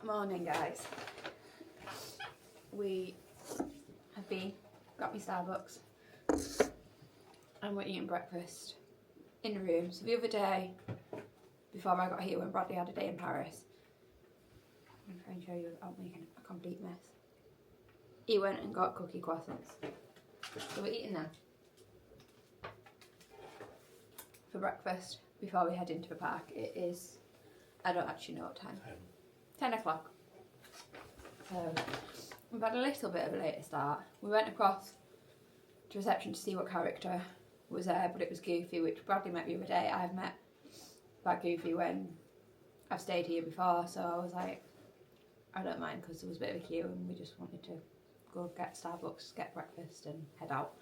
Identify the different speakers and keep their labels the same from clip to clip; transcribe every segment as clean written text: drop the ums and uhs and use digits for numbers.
Speaker 1: Morning, guys. We have got me Starbucks, and we're eating breakfast in the room. So the other day, before I got here, when Bradley had a day in Paris, I'm going to try and show you without making a complete mess. He went and got cookie croissants. So we're eating them for breakfast before we head into the park. It is, I don't actually know what time. 10 o'clock. So we've had a little bit of a later start. We went across to reception to see what character was there, but it was Goofy, which Bradley met the other day. I've met that Goofy when I've stayed here before, so I was like, I don't mind, because there was a bit of a queue and we just wanted to go get Starbucks, get breakfast and head out.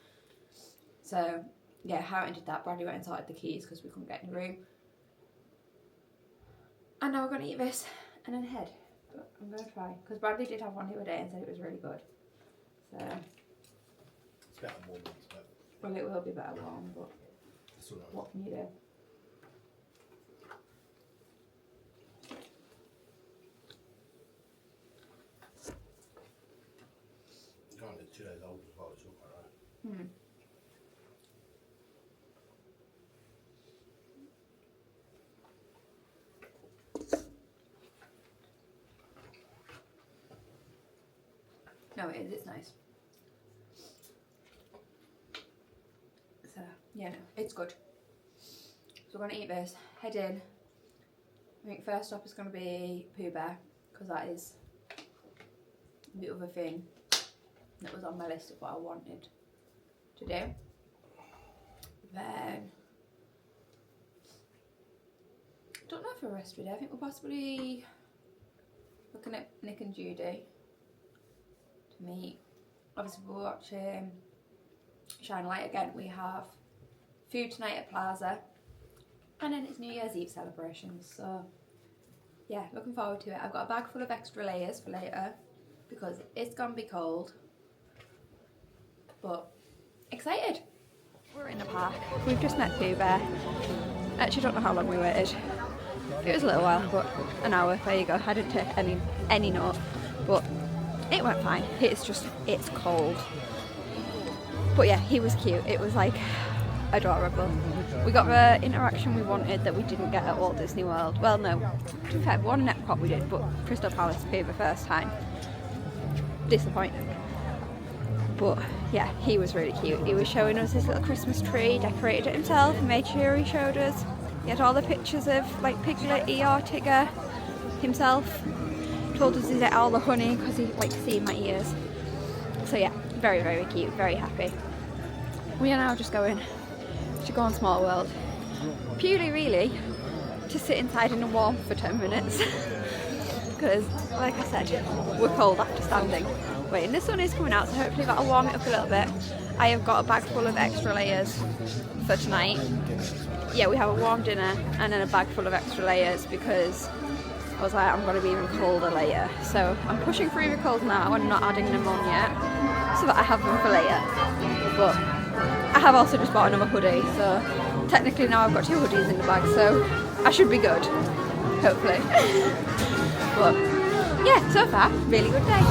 Speaker 1: So yeah, Harriet did that. Bradley went and sorted the keys because we couldn't get in the room. And now we're going to eat this and then head. But I'm going to try, because Bradley did have one the other day and said it was really good. So
Speaker 2: it's better warm, isn't it?
Speaker 1: Well, it will be better warm, but what can you do?
Speaker 2: You can't get 2 days old as well, it's all quite right.
Speaker 1: No, it is, it's nice. So, yeah, no, it's good. So we're going to eat this, head in. I think first stop is going to be Pooh Bear, because that is the other thing that was on my list of what I wanted to do. Then, I don't know for the rest of the day. I think we're possibly looking at Nick and Judy to meet. Obviously we're watching Shine Light again. We have food tonight at Plaza, and then it's New Year's Eve celebrations, so yeah, looking forward to it. I've got a bag full of extra layers for later because it's gonna be cold, but excited. We're in the park. We've just met Pooh Bear. I actually don't know how long we waited. It was a little while, but an hour. There you go. I didn't take any note, but it went fine. It's cold. But yeah, he was cute. It was like adorable. We got the interaction we wanted that we didn't get at Walt Disney World. Well, no, to be fair, one in Epcot we did, but Crystal Palace for the first time. Disappointing. But yeah, he was really cute. He was showing us his little Christmas tree, decorated it himself, made sure he showed us. He had all the pictures of like Piglet, Eeyore, Tigger, himself. Told us he'd ate all the honey because he likes seeing my ears. So yeah, very, very cute, very happy. We are now just going to go on Small World. Purely really to sit inside in the warmth for 10 minutes. Because like I said, we're cold after standing. Waiting, the sun is coming out, so hopefully that'll warm it up a little bit. I have got a bag full of extra layers for tonight. Yeah, we have a warm dinner and then a bag full of extra layers because I was like, I'm going to be even colder later. So I'm pushing through the cold now and not adding them on yet so that I have them for later. But I have also just bought another hoodie, so technically now I've got 2 hoodies in the bag, so I should be good, hopefully. But yeah, so far, really good day.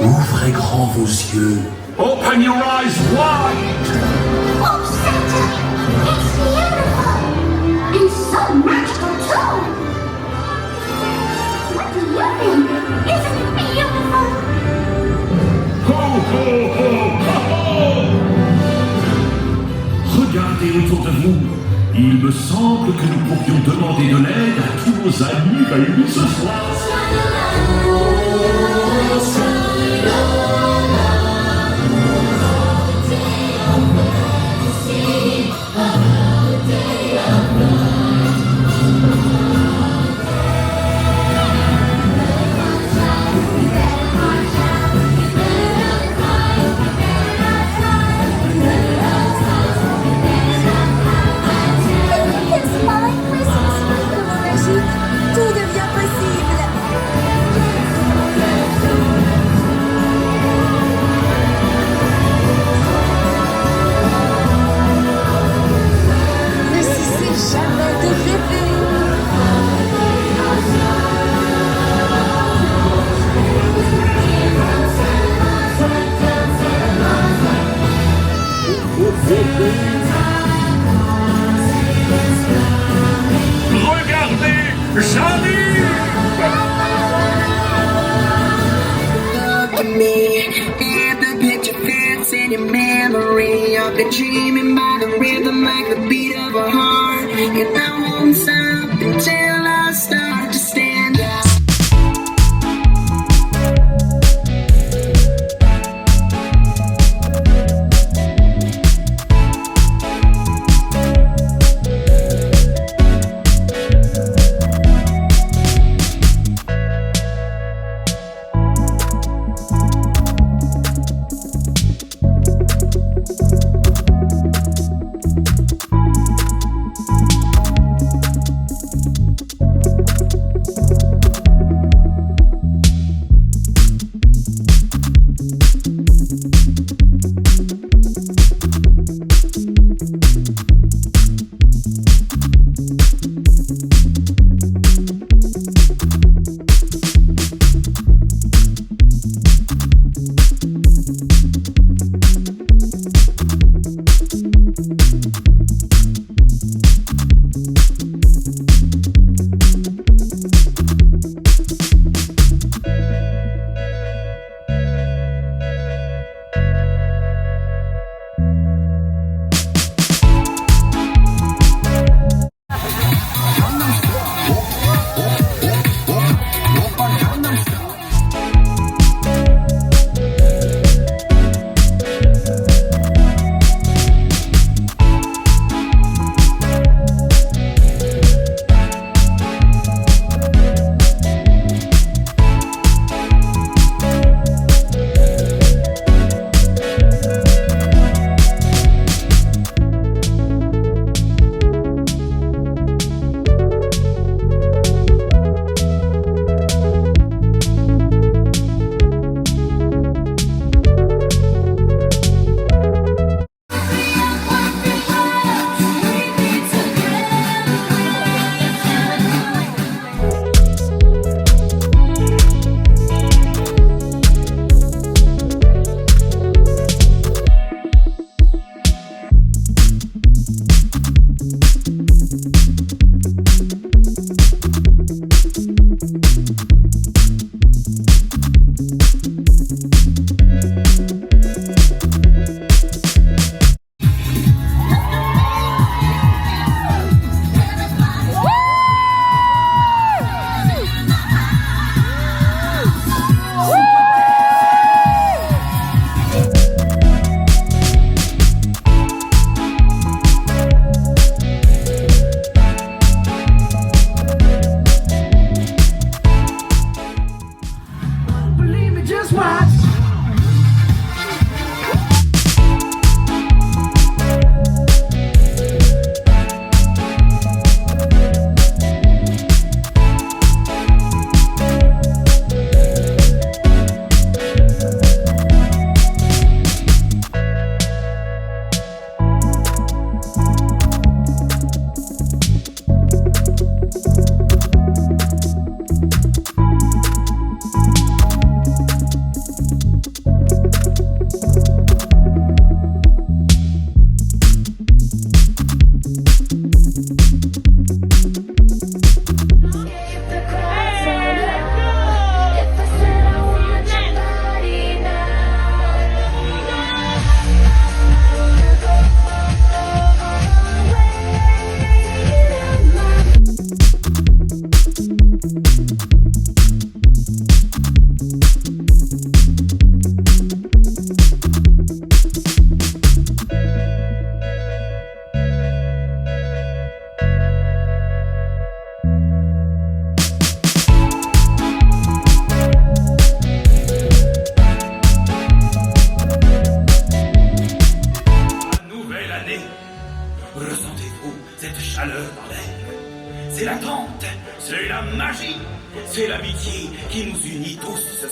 Speaker 3: Ouvrez grand vos yeux. Open your eyes wide.
Speaker 4: Oh, Santa, it's beautiful! And so magical, too! What do you think? Isn't it beautiful?
Speaker 3: Ho, ho, ho, ho, ho. Regardez autour de vous. Il me semble que nous pourrions demander de l'aide à tous nos amis réunis ce soir.
Speaker 4: It's my Christmas Régis. Tout devient possible. Ne cessez jamais de rêver.
Speaker 3: Regardez, j'arrive!
Speaker 5: Look at me, and the picture fits in your memory. I've been dreaming by the rhythm like the beat of a heart, and I won't stop until I start to stand up.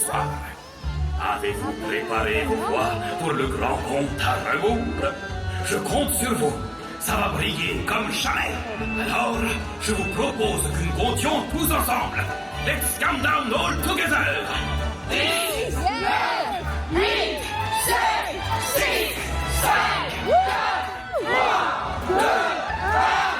Speaker 3: soir. Avez-vous préparé vos voix pour le grand compte à rebours? Je compte sur vous. Ça va briller comme jamais. Alors, je vous propose que nous comptions tous ensemble. Let's count down all together. 10, 9, 8, 7, 6, 5, 4, 3, 2, 1.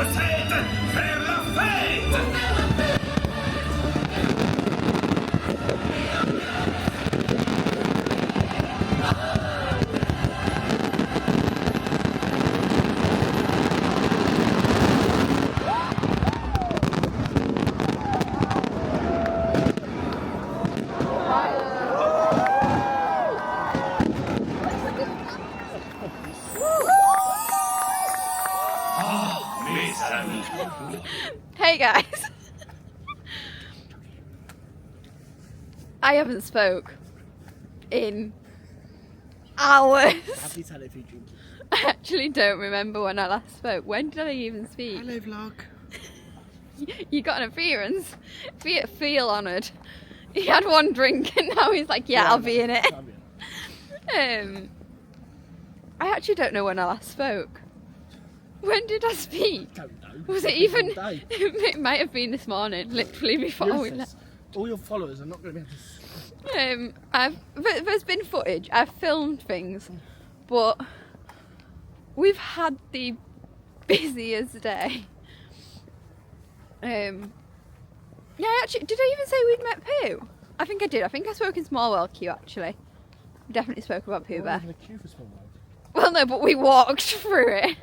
Speaker 3: recette vers la fête. Mes amis.
Speaker 1: Hey guys. I haven't spoke in hours.
Speaker 6: Happy tell if you drink.
Speaker 1: I actually don't remember when I last spoke. When did I even speak?
Speaker 6: Hello vlog.
Speaker 1: You got an appearance. Feel honoured. He had one drink and now he's like, yeah, I'll be in it. I actually don't know when I last spoke. When did I speak?
Speaker 6: Don't know.
Speaker 1: Was it even? It might have been this morning, literally before we left.
Speaker 6: All your followers are not going to be able to.
Speaker 1: There's been footage. I've filmed things, but we've had the busiest day. Yeah, actually, did I even say we'd met Pooh? I think I did. I think I spoke in Small World Queue actually. We definitely spoke about Pooh Bear.
Speaker 6: We're in a queue for Small World.
Speaker 1: Well, no, but we walked through it.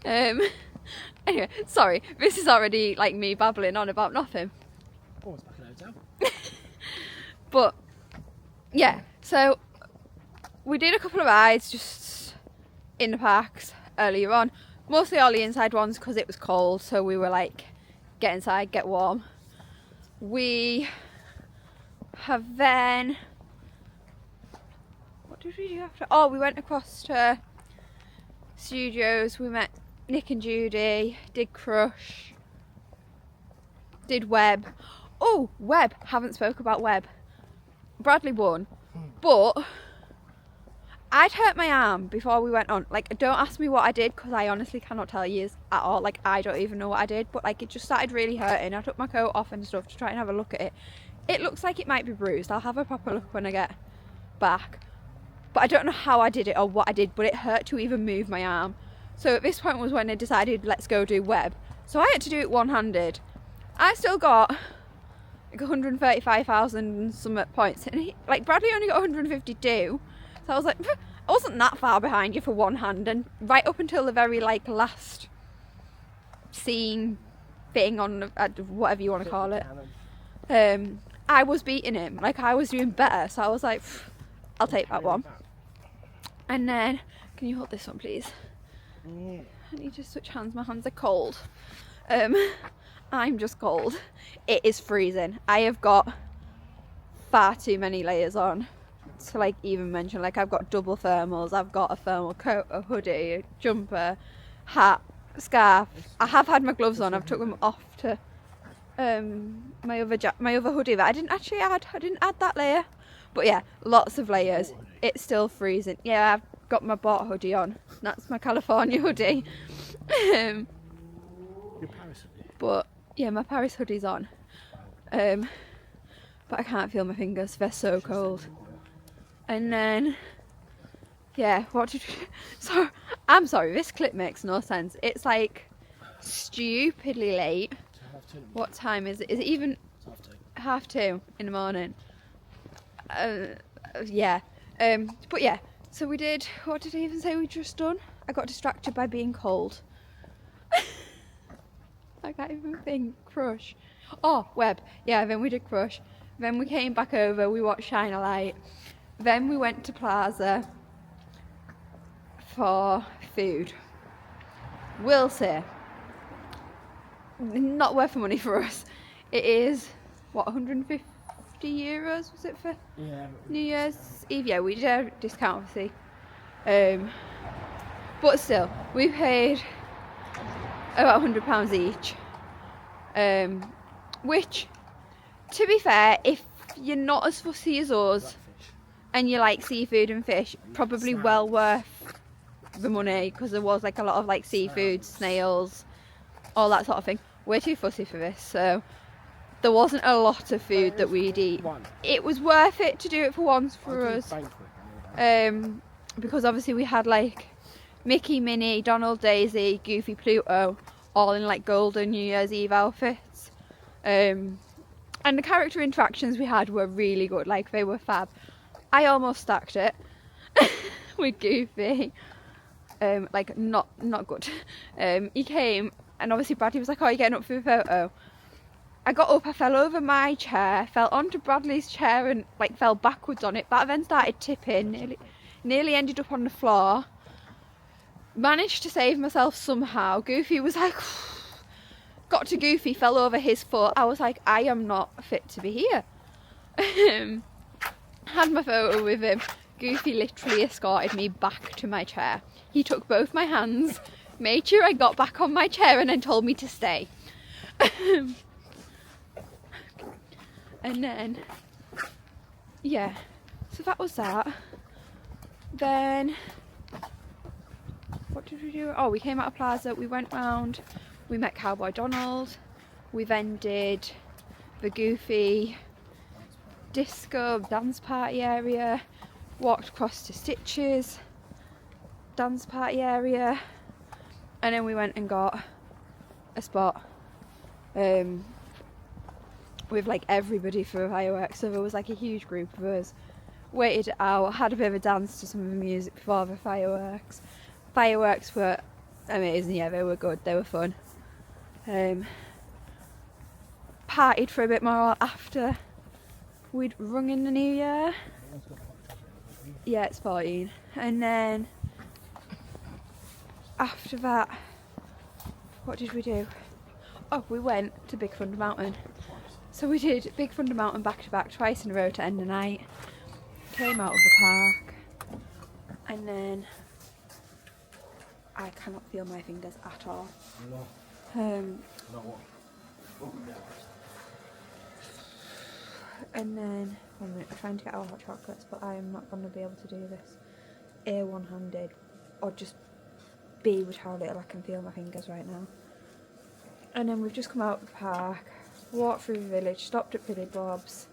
Speaker 6: Okay.
Speaker 1: Anyway, sorry. This is already like me babbling on about nothing.
Speaker 6: Oh, it's back in the hotel.
Speaker 1: But yeah, so we did a couple of rides just in the parks earlier on. Mostly all the inside ones because it was cold, so we were like, get inside, get warm. We have then, what did we do after? Oh, we went across to Studios, we met Nick and Judy, did Crush, did Web. Oh, Web, haven't spoke about Web. Bradley won, but I'd hurt my arm before we went on. Like, don't ask me what I did because I honestly cannot tell you at all. Like, I don't even know what I did, but like it just started really hurting. I took my coat off and stuff to try and have a look at it. It looks like it might be bruised. I'll have a proper look when I get back. But I don't know how I did it or what I did, but it hurt to even move my arm. So at this point was when I decided, let's go do Web. So I had to do it one-handed. I still got like 135,000 some points. And like Bradley only got 152. So I was like, I wasn't that far behind you for one hand. And right up until the very like last scene thing on whatever you want to call it, I was beating him. Like I was doing better. So I was like, I'll take that one. And then, can you hold this one please? I need to switch hands, my hands are cold. I'm just cold. It is freezing. I have got far too many layers on to like even mention. Like I've got double thermals, I've got a thermal coat, a hoodie, a jumper, hat, scarf. I have had my gloves on, I've took them off to my other hoodie that I didn't actually add. I didn't add that layer. But yeah, lots of layers. It's still freezing. Yeah, I've got my bot hoodie on. That's my California hoodie.
Speaker 6: Your Paris hoodie.
Speaker 1: But yeah, my Paris hoodie's on. But I can't feel my fingers. They're so cold. And then, yeah, what did we... So, I'm sorry, this clip makes no sense. It's like stupidly late. What time is it? Is it even... Half two in the morning. Yeah. But yeah, so we did, what did I even say we just done? I got distracted by being cold. I can't even think. Crush. Oh, Web. Yeah, then we did Crush. Then we came back over, we watched Shine a Light. Then we went to Plaza for food. Will say, not worth the money for us. It is, what, 150 euros was it for New Year's Eve? Yeah, we did a discount obviously. But still, we paid about £100 each. Which, to be fair, if you're not as fussy as us and you like seafood and fish, probably well worth the money because there was like a lot of like seafood, snails, all that sort of thing. We're too fussy for this, so there wasn't a lot of food that we'd eat. It was worth it to do it for once for us. Because obviously we had like Mickey, Minnie, Donald, Daisy, Goofy, Pluto, all in like golden New Year's Eve outfits. And the character interactions we had were really good, like they were fab. I almost stacked it with Goofy. Like not good. He came and obviously Bradley was like, "Oh, you're getting up for a photo." I got up, I fell over my chair, fell onto Bradley's chair and like fell backwards on it. That then started tipping, nearly ended up on the floor. Managed to save myself somehow. Goofy was like, got to Goofy, fell over his foot. I was like, I am not fit to be here. Had my photo with him. Goofy literally escorted me back to my chair. He took both my hands, made sure I got back on my chair and then told me to stay. And then, yeah, so that was that. Then, what did we do? Oh, we came out of Plaza, we went round, we met Cowboy Donald, we then did the Goofy disco dance party area, walked across to Stitch's dance party area, and then we went and got a spot with like everybody for fireworks. So there was like a huge group of us, waited it out, had a bit of a dance to some of the music before the fireworks. Fireworks were amazing, yeah, they were good, they were fun. Partied for a bit more after we'd rung in the new year. Yeah, it's 14. And then after that, what did we do? Oh, we went to Big Thunder Mountain. So we did Big Thunder Mountain back to back twice in a row to end the night. Came out of the park, and then I cannot feel my fingers at all. And then I'm trying to get our hot chocolates, but I am not going to be able to do this one-handed, or just be with how little I can feel my fingers right now. And then we've just come out of the park, walked through the village, stopped at Billy Bob's.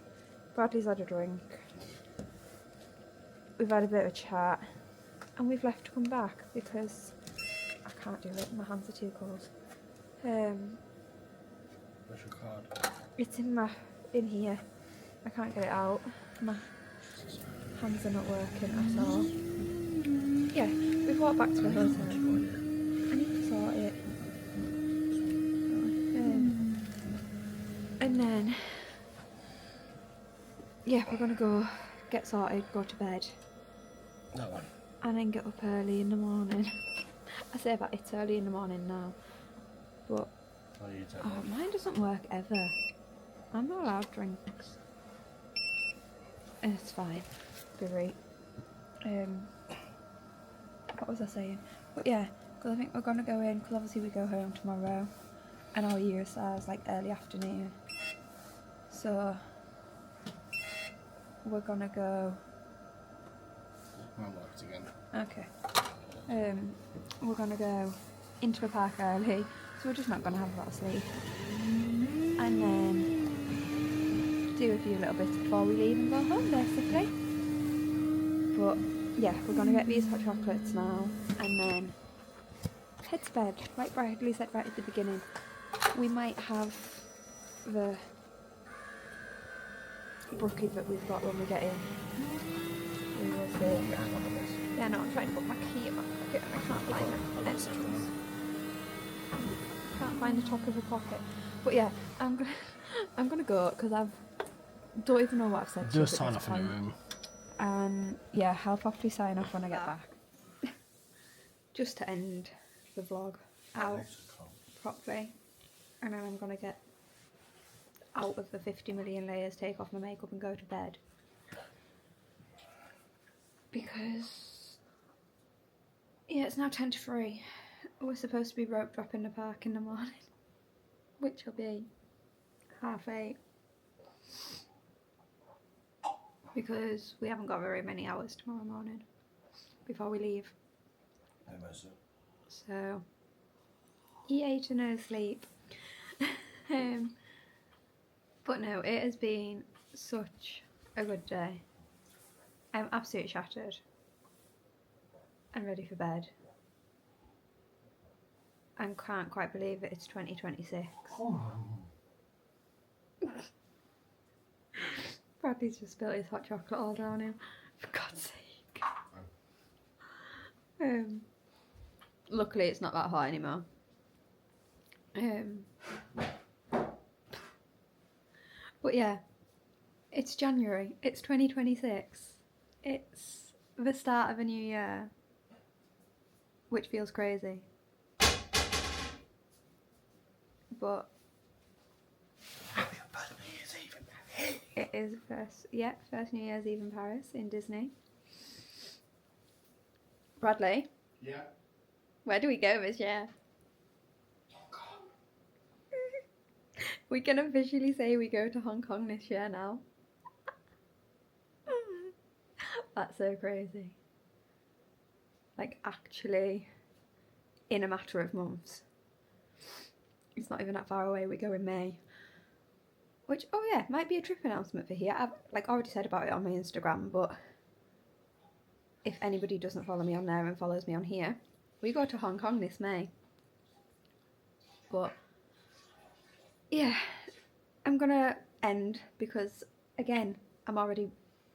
Speaker 1: Bradley's had a drink. We've had a bit of a chat, and we've left to come back because I can't do it. My hands are too cold.
Speaker 2: Where's your card?
Speaker 1: It's in here. I can't get it out. My hands are not working at all. Yeah, we've walked back to the hotel. I need to sort it. And then, yeah, we're gonna go get sorted, go to bed.
Speaker 2: No one.
Speaker 1: And then get up early in the morning. I say that it's early in the morning now, but mine doesn't work ever. I'm not allowed drinks. It's fine. Be right. What was I saying? But yeah, because I think we're gonna go in, because obviously we go home tomorrow, and our year starts like early afternoon. So we're gonna go.
Speaker 2: Mine worked again.
Speaker 1: Okay. We're gonna go into the park early, so we're just not gonna have a lot of sleep, and then do a few little bits before we leave and go home basically. But yeah, we're gonna get these hot chocolates now and then head to bed. Like Bradley said right at the beginning, we might have the brookie that we've got when we get in. We will see. Yeah, no, I'm trying to put my key in my pocket and I can't find it. Can't find the top of the pocket. But yeah, I'm gonna go because don't even know what I've said.
Speaker 2: Do a sign off in your room.
Speaker 1: And yeah, I'll probably sign off when I get back. Just to end the vlog out properly. And then I'm gonna get out of the 50 million layers, take off my makeup and go to bed. Because yeah, it's now 10 to 3. We're supposed to be rope dropping the park in the morning, which will be 8:30. Because we haven't got very many hours tomorrow morning before we leave. So eat and no sleep. But no, it has been such a good day. I'm absolutely shattered. I'm ready for bed. and can't quite believe it, it's 2026. Bradley's just spilled his hot chocolate all down him, for God's sake. Luckily it's not that hot anymore. But yeah, it's January, it's 2026. It's the start of a new year, which feels crazy. But it is first New Year's Eve in Paris, in Disney. Bradley,
Speaker 2: Yeah.
Speaker 1: where do we go this year? We can officially say we go to Hong Kong this year now. That's so crazy. Like, actually, in a matter of months. It's not even that far away, we go in May. Which, oh yeah, might be a trip announcement for here. I've already said about it on my Instagram, but if anybody doesn't follow me on there and follows me on here, we go to Hong Kong this May. But yeah, I'm gonna end because, again, I'm already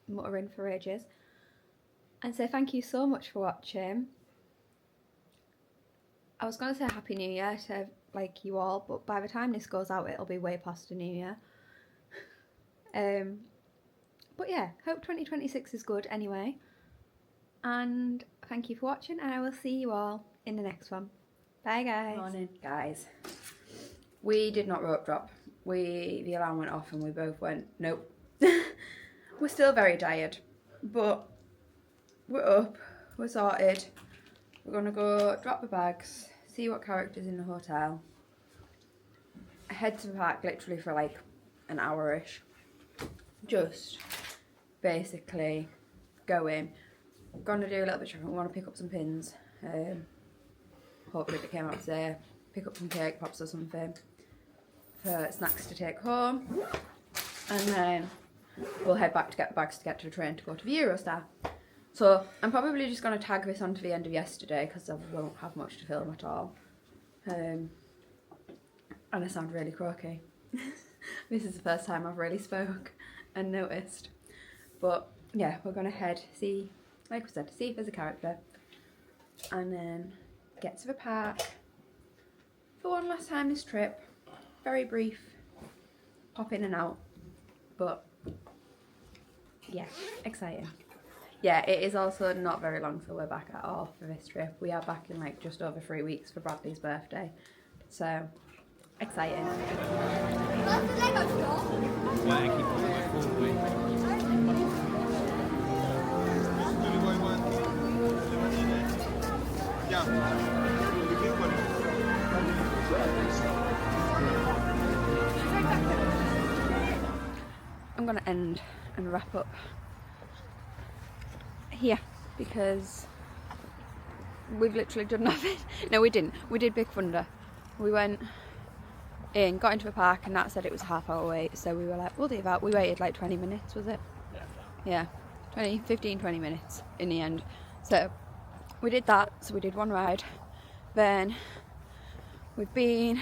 Speaker 1: muttering for ages, and say thank you so much for watching. I was gonna say Happy New Year to like you all, but by the time this goes out it'll be way past the New Year. But yeah, hope 2026 is good anyway, and thank you for watching, and I will see you all in the next one. Bye guys. Morning guys. We did not rope drop. The alarm went off and we both went nope. We're still very tired, but we're up, we're sorted. We're gonna go drop the bags, see what characters in the hotel, head to the park literally for like an hour-ish. Just basically go in. Gonna do a little bit of shopping. We want to pick up some pins. Hopefully they came out today. Pick up some cake pops or something for snacks to take home, and then we'll head back to get the bags to get to the train to go to the Eurostar. So I'm probably just going to tag this onto the end of yesterday because I won't have much to film at all. And I sound really croaky. This is the first time I've really spoke and noticed. But yeah, we're going to head, see, like I said, see if there's a character, and then get to the park for one last time this trip. Very brief, pop in and out, but yeah, exciting. Yeah, it is also not very long till we're back at all for this trip. We are back in like just over 3 weeks for Bradley's birthday, so exciting. I'm gonna end and wrap up here because we've literally done nothing. No, we didn't. We did Big Thunder. We went in, got into a park, and that said it was a half-hour wait, so we were like, we'll do that. We waited like 20 minutes, was it? Yeah, 15, 20 minutes in the end. So we did that, so we did one ride. Then we've been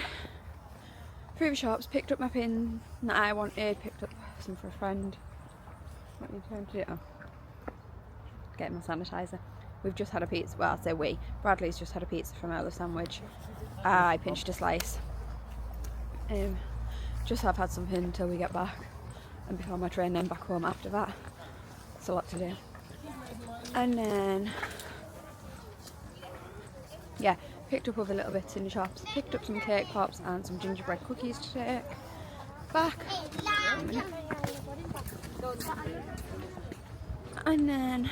Speaker 1: through the shops, picked up my pin that I wanted, picked up some for a friend. What are you trying to do? Oh, getting my sanitizer. We've just had a pizza, well, I'll say we. Bradley's just had a pizza from Earl Sandwich. I pinched a slice. Just have had something until we get back, and before my train, then back home after that. It's a lot to do. And then, yeah, picked up other little bits in the shops. Picked up some cake pops and some gingerbread cookies to take back. And then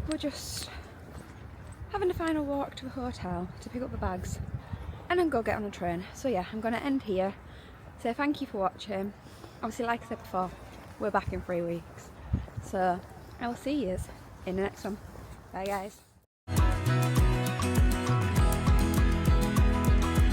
Speaker 1: we're just having a final walk to the hotel to pick up the bags and then go get on a train. So yeah, I'm going to end here. Say thank you for watching. Obviously, like I said before, we're back in 3 weeks. So I will see you in the next one. Bye guys.